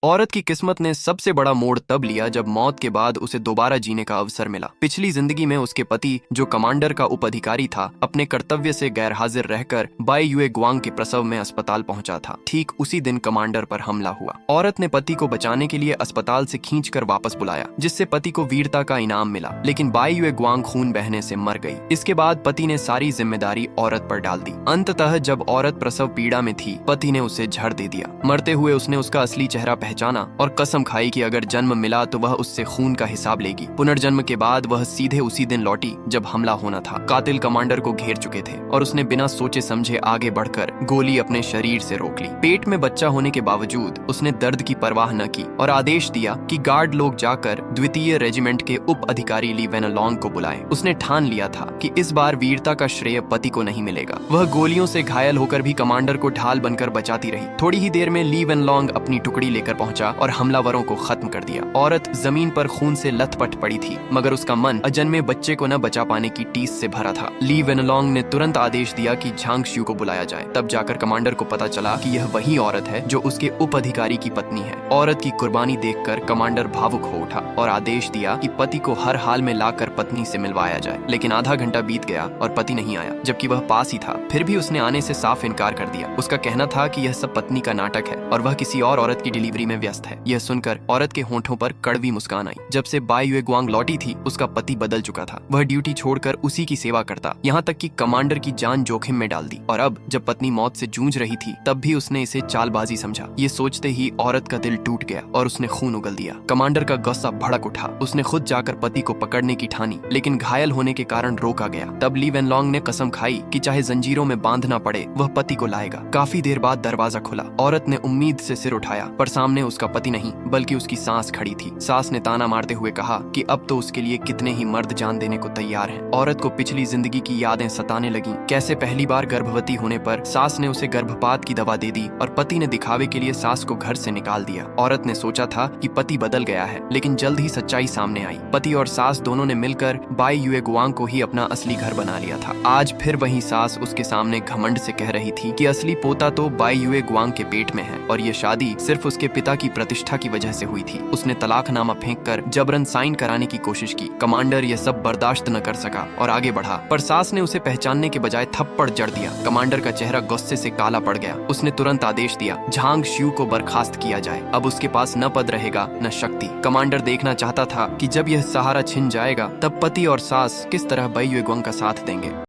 औरत की किस्मत ने सबसे बड़ा मोड़ तब लिया जब मौत के बाद उसे दोबारा जीने का अवसर मिला। पिछली जिंदगी में उसके पति, जो कमांडर का उपअधिकारी था, अपने कर्तव्य से गैर हाजिर रहकर बाई युए गुआंग के प्रसव में अस्पताल पहुंचा था। ठीक उसी दिन कमांडर पर हमला हुआ। औरत ने पति को बचाने के लिए अस्पताल से खींचकर वापस बुलाया, जिससे पति को वीरता का इनाम मिला। लेकिन बाई युए गुआंग खून बहने से मर गई। इसके बाद पति ने सारी जिम्मेदारी औरत पर डाल दी। अंततः जब औरत प्रसव पीड़ा में थी, पति ने उसे झड़ दे दिया। मरते हुए उसने उसका असली चेहरा पहचाना और कसम खाई कि अगर जन्म मिला तो वह उससे खून का हिसाब लेगी। पुनर्जन्म के बाद वह सीधे उसी दिन लौटी जब हमला होना था। कातिल कमांडर को घेर चुके थे और उसने बिना सोचे समझे आगे बढ़कर गोली अपने शरीर से रोक ली। पेट में बच्चा होने के बावजूद उसने दर्द की परवाह न की और आदेश दिया कि गार्ड लोग जाकर द्वितीय रेजिमेंट के उप अधिकारी ली वेनलोंग को बुलाएं। उसने ठान लिया था कि इस बार वीरता का श्रेय पति को नहीं मिलेगा। वह गोलियों से घायल होकर भी कमांडर को ढाल बनकर बचाती रही। थोड़ी ही देर में ली वेनलोंग अपनी टुकड़ी लेकर पहुंचा और हमलावरों को खत्म कर दिया। औरत जमीन पर खून से लथपथ पड़ी थी, मगर उसका मन अजन्मे बच्चे को न बचा पाने की टीस से भरा था। ली वेनलोंग ने तुरंत आदेश दिया कि झांग शियू को बुलाया जाए। तब जाकर कमांडर को पता चला कि यह वही औरत है जो उसके उप अधिकारी की पत्नी है। औरत की कुर्बानी देखकर कमांडर भावुक हो उठा और आदेश दिया कि पति को हर हाल में लाकर पत्नी से मिलवाया जाए। लेकिन आधा घंटा बीत गया और पति नहीं आया, जबकि वह पास ही था। फिर भी उसने आने से साफ इनकार कर दिया। उसका कहना था कि यह सब पत्नी का नाटक है और वह किसी और औरत की डिलीवरी में व्यस्त है। यह सुनकर औरत के होंठों पर कड़वी मुस्कान आई। जब से बाई युए गुआंग लौटी थी, उसका पति बदल चुका था। वह ड्यूटी छोड़कर उसी की सेवा करता, यहाँ तक कि कमांडर की जान जोखिम में डाल दी। और अब जब पत्नी मौत से जूझ रही थी, तब भी उसने इसे चालबाजी समझा। ये सोचते ही औरत का दिल टूट गया और उसने खून उगल दिया। कमांडर का गुस्सा भड़क उठा। उसने खुद जाकर पति को पकड़ने की ठानी, लेकिन घायल होने के कारण रोका गया। तब ली वेनलोंग ने कसम खाई कि चाहे जंजीरों में बांधना पड़े, वह पति को लाएगा। काफी देर बाद दरवाजा खुला। औरत ने उम्मीद से सिर उठाया, पर सामने उसका पति नहीं बल्कि उसकी सास खड़ी थी। सास ने ताना मारते हुए कहा कि अब तो उसके लिए कितने ही मर्द जान देने को तैयार हैं। औरत को पिछली जिंदगी की यादें सताने लगीं। कैसे पहली बार गर्भवती होने पर सास ने उसे गर्भपात की दवा दे दी और पति ने दिखावे के लिए सास को घर से निकाल दिया। औरत ने सोचा था कि पति बदल गया है, लेकिन जल्द ही सच्चाई सामने आई। पति और सास दोनों ने मिलकर बाई युए गुआंग को ही अपना असली घर बना लिया था। आज फिर वही सास उसके सामने घमंड से कह रही थी कि असली पोता तो बाई युए गुआंग के पेट में है और ये शादी सिर्फ उसके पिता की प्रतिष्ठा की वजह से हुई थी। उसने तलाकनामा फेंककर जबरन साइन कराने की कोशिश की। कमांडर यह सब बर्दाश्त न कर सका और आगे बढ़ा, पर सास ने उसे पहचानने के बजाय थप्पड़ जड़ दिया। कमांडर का चेहरा गुस्से से काला पड़ गया। उसने तुरंत आदेश दिया, झांग शियू को बर्खास्त किया जाए। अब उसके पास न पद रहेगा न शक्ति। कमांडर देखना चाहता था कि जब यह सहारा छिन जाएगा, तब पति और सास किस तरह बाई युए गुआंग का साथ देंगे।